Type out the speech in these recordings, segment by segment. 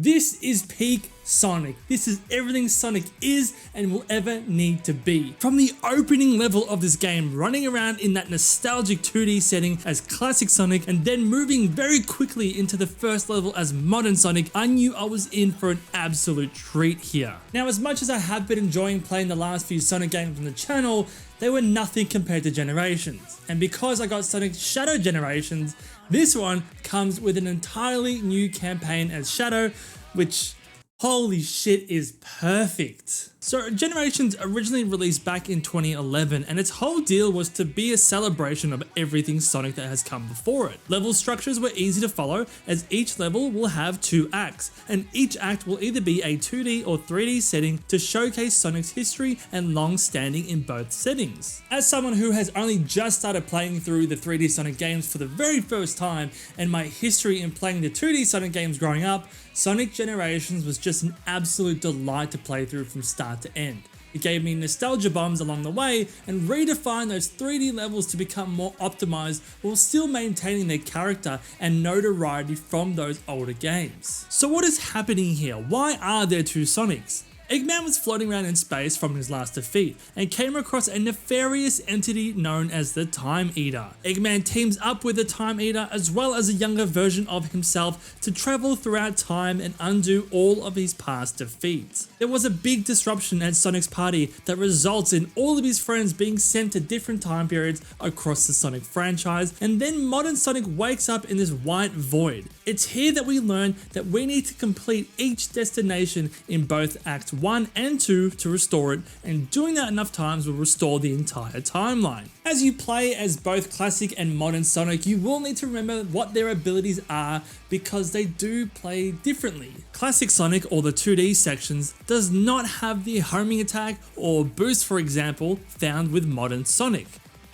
This is peak Sonic. This is everything Sonic is and will ever need to be. From the opening level of this game, running around in that nostalgic 2D setting as classic Sonic and then moving very quickly into the first level as modern Sonic, I knew I was in for an absolute treat here. Now, as much as I have been enjoying playing the last few Sonic games on the channel, they were nothing compared to Generations. And because I got Sonic Shadow Generations, this one comes with an entirely new campaign as Shadow, which, holy shit, is perfect. So Generations originally released back in 2011, and its whole deal was to be a celebration of everything Sonic that has come before it. Level structures were easy to follow, as each level will have 2 acts, and each act will either be a 2D or 3D setting to showcase Sonic's history and long standing in both settings. As someone who has only just started playing through the 3D Sonic games for the very first time, and my history in playing the 2D Sonic games growing up, Sonic Generations was just an absolute delight to play through from start to end. It gave me nostalgia bombs along the way and redefined those 3D levels to become more optimized while still maintaining their character and notoriety from those older games. So what is happening here? Why are there 2 Sonics? Eggman was floating around in space from his last defeat and came across a nefarious entity known as the Time Eater. Eggman teams up with the Time Eater as well as a younger version of himself to travel throughout time and undo all of his past defeats. There was a big disruption at Sonic's party that results in all of his friends being sent to different time periods across the Sonic franchise, and then modern Sonic wakes up in this white void. It's here that we learn that we need to complete each destination in both Acts 1 and 2 to restore it, and doing that enough times will restore the entire timeline. As you play as both classic and modern Sonic, you will need to remember what their abilities are because they do play differently. Classic Sonic, or the 2D sections, does not have the homing attack or boost, for example, found with modern Sonic.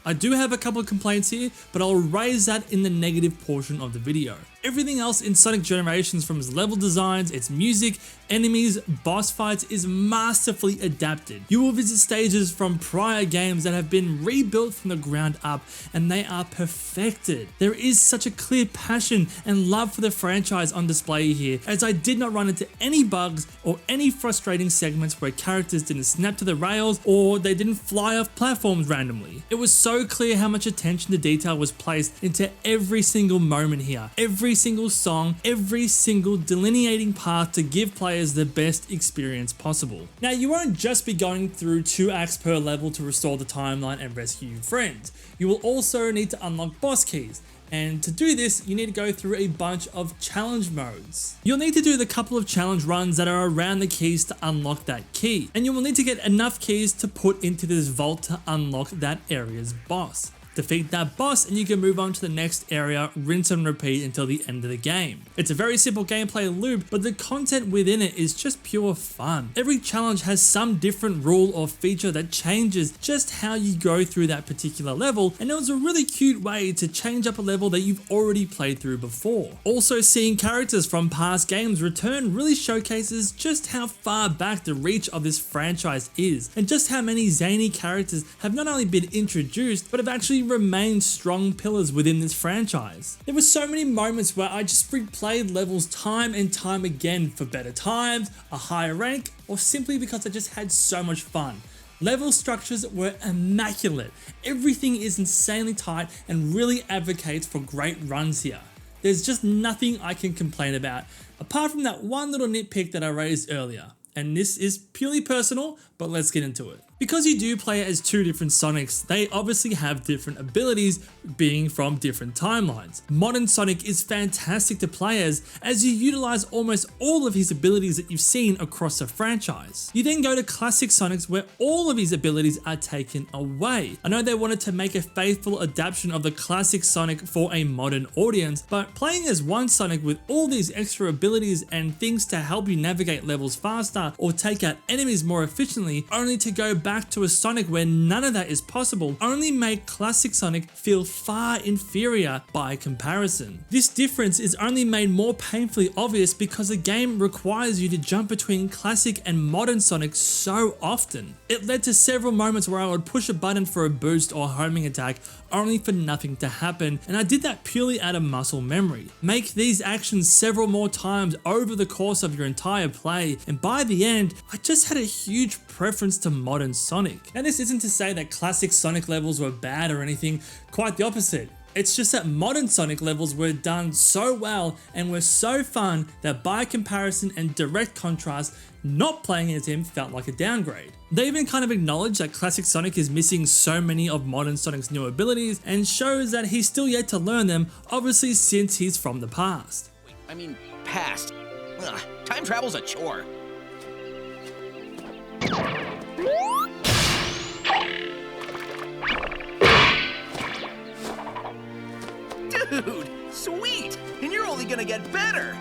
I do have a couple of complaints here, but I'll raise that in the negative portion of the video. Everything else in Sonic Generations, from its level designs, its music, enemies, boss fights, is masterfully adapted. You will visit stages from prior games that have been rebuilt from the ground up, and they are perfected. There is such a clear passion and love for the franchise on display here, as I did not run into any bugs or any frustrating segments where characters didn't snap to the rails or they didn't fly off platforms randomly. It was so clear how much attention to detail was placed into every single moment here. Every single song, every single delineating path to give players the best experience possible. Now, you won't just be going through 2 acts per level to restore the timeline and rescue your friends. You will also need to unlock boss keys. And to do this, you need to go through a bunch of challenge modes. You'll need to do the couple of challenge runs that are around the keys to unlock that key. And you will need to get enough keys to put into this vault to unlock that area's boss. Defeat that boss and you can move on to the next area, rinse and repeat until the end of the game. It's a very simple gameplay loop, but the content within it is just pure fun. Every challenge has some different rule or feature that changes just how you go through that particular level, and it was a really cute way to change up a level that you've already played through before. Also, seeing characters from past games return really showcases just how far back the reach of this franchise is, and just how many zany characters have not only been introduced, but have actually remain strong pillars within this franchise. There were so many moments where I just replayed levels time and time again for better times, a higher rank, or simply because I just had so much fun. Level structures were immaculate. Everything is insanely tight and really advocates for great runs here. There's just nothing I can complain about, apart from that one little nitpick that I raised earlier. And this is purely personal, but let's get into it. Because you do play as 2 different Sonics, they obviously have different abilities being from different timelines. Modern Sonic is fantastic to play as you utilize almost all of his abilities that you've seen across the franchise. You then go to classic Sonics where all of his abilities are taken away. I know they wanted to make a faithful adaptation of the classic Sonic for a modern audience, but playing as one Sonic with all these extra abilities and things to help you navigate levels faster or take out enemies more efficiently, only to go back back to a Sonic where none of that is possible only made classic Sonic feel far inferior by comparison. This difference is only made more painfully obvious because the game requires you to jump between classic and modern Sonic so often. It led to several moments where I would push a button for a boost or homing attack only for nothing to happen, and I did that purely out of muscle memory. Make these actions several more times over the course of your entire play, and by the end, I just had a huge preference to modern Sonic. Now this isn't to say that classic Sonic levels were bad or anything, quite the opposite. It's just that modern Sonic levels were done so well and were so fun that by comparison and direct contrast, not playing as him felt like a downgrade. They even kind of acknowledge that classic Sonic is missing so many of modern Sonic's new abilities and shows that he's still yet to learn them, obviously since he's from the past. I mean, past. Ugh, time travel's a chore. Dude, sweet! And you're only gonna get better!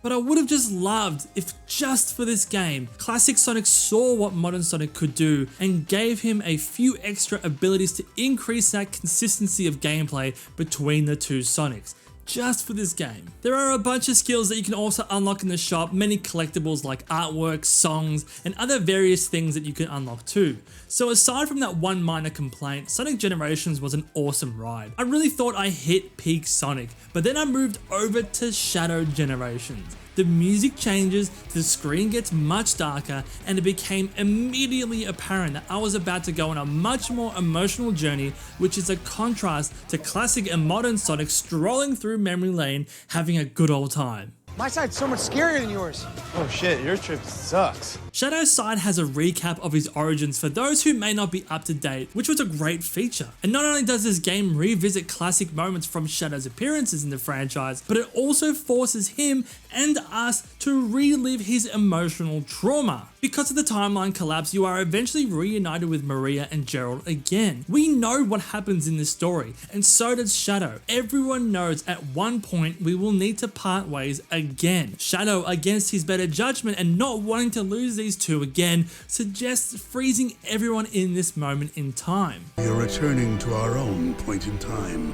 But I would have just loved if just for this game, classic Sonic saw what modern Sonic could do and gave him a few extra abilities to increase that consistency of gameplay between the two Sonics. Just for this game. There are a bunch of skills that you can also unlock in the shop, many collectibles like artwork, songs, and other various things that you can unlock too. So aside from that one minor complaint, Sonic Generations was an awesome ride. I really thought I hit peak Sonic, but then I moved over to Shadow Generations. The music changes, the screen gets much darker, and it became immediately apparent that I was about to go on a much more emotional journey, which is a contrast to classic and modern Sonic strolling through memory lane, having a good old time. My side's so much scarier than yours. Oh shit, your trip sucks. Shadow's side has a recap of his origins for those who may not be up to date, which was a great feature. And not only does this game revisit classic moments from Shadow's appearances in the franchise, but it also forces him and us to relive his emotional trauma. Because of the timeline collapse, you are eventually reunited with Maria and Gerald again. We know what happens in this story, and so does Shadow. Everyone knows at one point we will need to part ways again. Shadow, against his better judgment and not wanting to lose these two again, suggests freezing everyone in this moment in time. We are returning to our own point in time.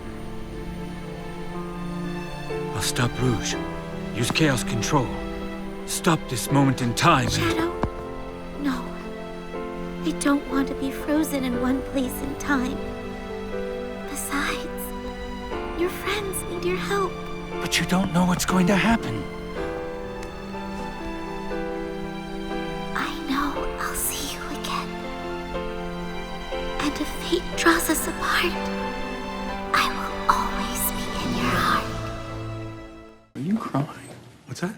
I'll stop Rouge. Use Chaos Control. Stop this moment in time. Shadow? No. I don't want to be frozen in one place in time. Besides, your friends need your help. But you don't know what's going to happen. I know I'll see you again. And if fate draws us apart, I will always be in your heart. Are you crying? What's that?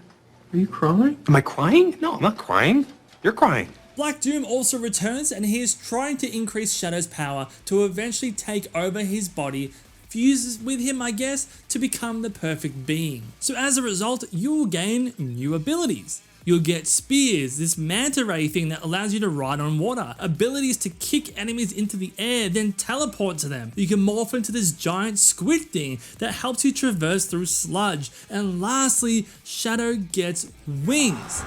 Are you crying? Am I crying? No, I'm not crying. You're crying. Black Doom also returns, and he is trying to increase Shadow's power to eventually take over his body, fuses with him I guess, to become the perfect being. So as a result, you will gain new abilities. You'll get spears, this manta ray thing that allows you to ride on water, abilities to kick enemies into the air, then teleport to them. You can morph into this giant squid thing that helps you traverse through sludge. And lastly, Shadow gets wings.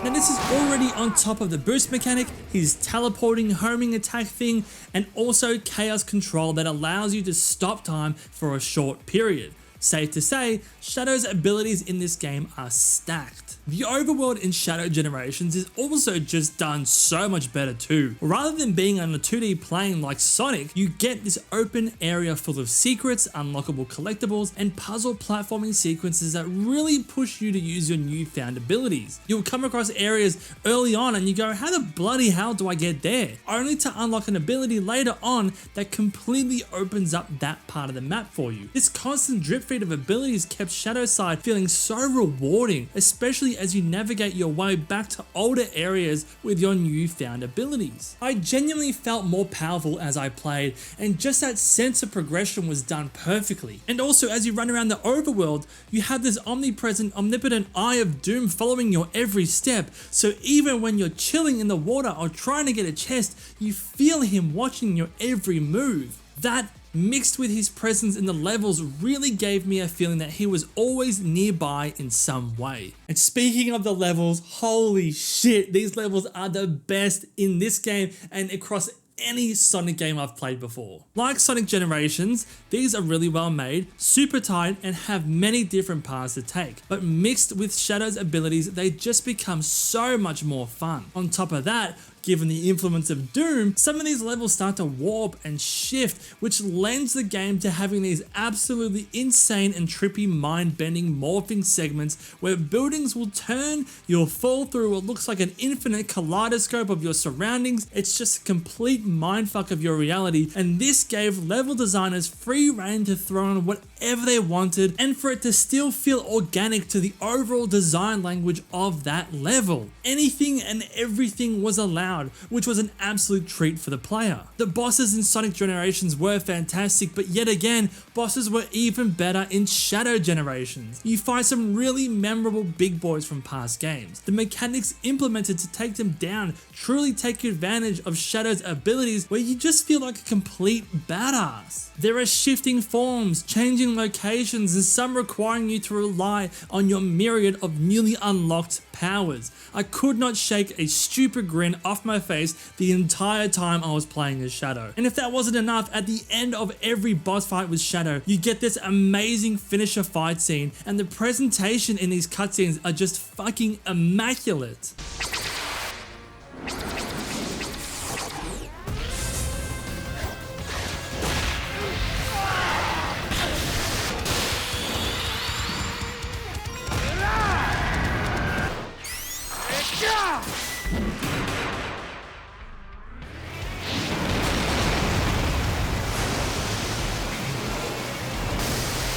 Now this is already on top of the boost mechanic, his teleporting homing attack thing, and also chaos control that allows you to stop time for a short period. Safe to say, Shadow's abilities in this game are stacked. The overworld in Shadow Generations is also just done so much better too. Rather than being on a 2D plane like Sonic, you get this open area full of secrets, unlockable collectibles, and puzzle platforming sequences that really push you to use your newfound abilities. You'll come across areas early on and you go, how the bloody hell do I get there? Only to unlock an ability later on that completely opens up that part of the map for you. This constant drip feed of abilities kept Shadow's side feeling so rewarding, especially as you navigate your way back to older areas with your newfound abilities. I genuinely felt more powerful as I played, and just that sense of progression was done perfectly. And also, as you run around the overworld, you have this omnipresent, omnipotent eye of doom following your every step, so even when you're chilling in the water or trying to get a chest, you feel him watching your every move. That mixed with his presence in the levels really gave me a feeling that he was always nearby in some way. And speaking of the levels, holy shit, these levels are the best in this game and across any Sonic game I've played before. Like Sonic Generations, these are really well made, super tight, and have many different paths to take. But mixed with Shadow's abilities, they just become so much more fun. On top of that, given the influence of Doom, some of these levels start to warp and shift, which lends the game to having these absolutely insane and trippy mind-bending morphing segments where buildings will turn, you'll fall through what looks like an infinite kaleidoscope of your surroundings. It's just a complete mindfuck of your reality, and this gave level designers free rein to throw on whatever they wanted and for it to still feel organic to the overall design language of that level. Anything and everything was allowed, which was an absolute treat for the player. The bosses in Sonic Generations were fantastic, but yet again, bosses were even better in Shadow Generations. You fight some really memorable big boys from past games. The mechanics implemented to take them down truly take advantage of Shadow's abilities, where you just feel like a complete badass. There are shifting forms, changing locations, and some requiring you to rely on your myriad of newly unlocked powers. I could not shake a stupid grin off my face the entire time I was playing as Shadow. And if that wasn't enough, at the end of every boss fight with Shadow, you get this amazing finisher fight scene, and the presentation in these cutscenes are just fucking immaculate.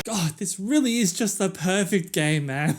God, this really is just the perfect game, man.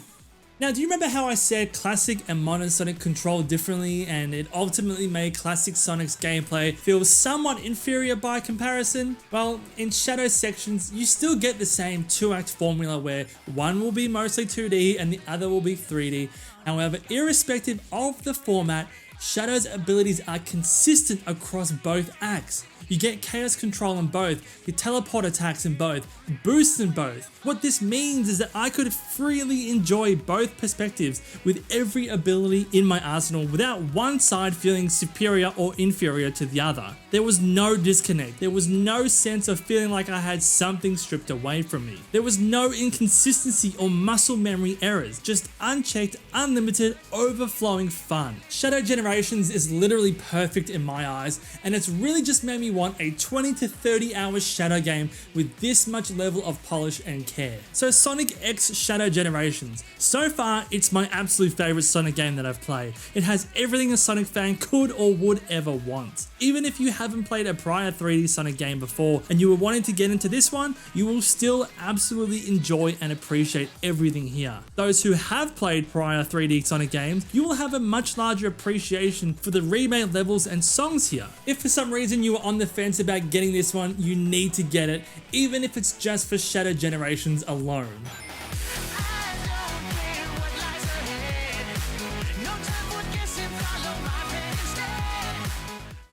Now, do you remember how I said classic and modern Sonic control differently, and it ultimately made classic Sonic's gameplay feel somewhat inferior by comparison? Well, in Shadow sections, you still get the same 2-act formula where one will be mostly 2D and the other will be 3D. However, irrespective of the format, Shadow's abilities are consistent across both acts. You get chaos control in both, you teleport attacks in both, boosts in both. What this means is that I could freely enjoy both perspectives with every ability in my arsenal without one side feeling superior or inferior to the other. There was no disconnect. There was no sense of feeling like I had something stripped away from me. There was no inconsistency or muscle memory errors, just unchecked, unlimited, overflowing fun. Shadow Generations is literally perfect in my eyes, and it's really just made me want a 20 to 30 hour Shadow game with this much level of polish and care. So Sonic X Shadow Generations. So far, it's my absolute favorite Sonic game that I've played. It has everything a Sonic fan could or would ever want. Even if you haven't played a prior 3D Sonic game before and you were wanting to get into this one, you will still absolutely enjoy and appreciate everything here. Those who have played prior 3D Sonic games, you will have a much larger appreciation for the remade levels and songs here. If for some reason you were on the fence about getting this one, you need to get it, even if it's just for Shadow Generations alone.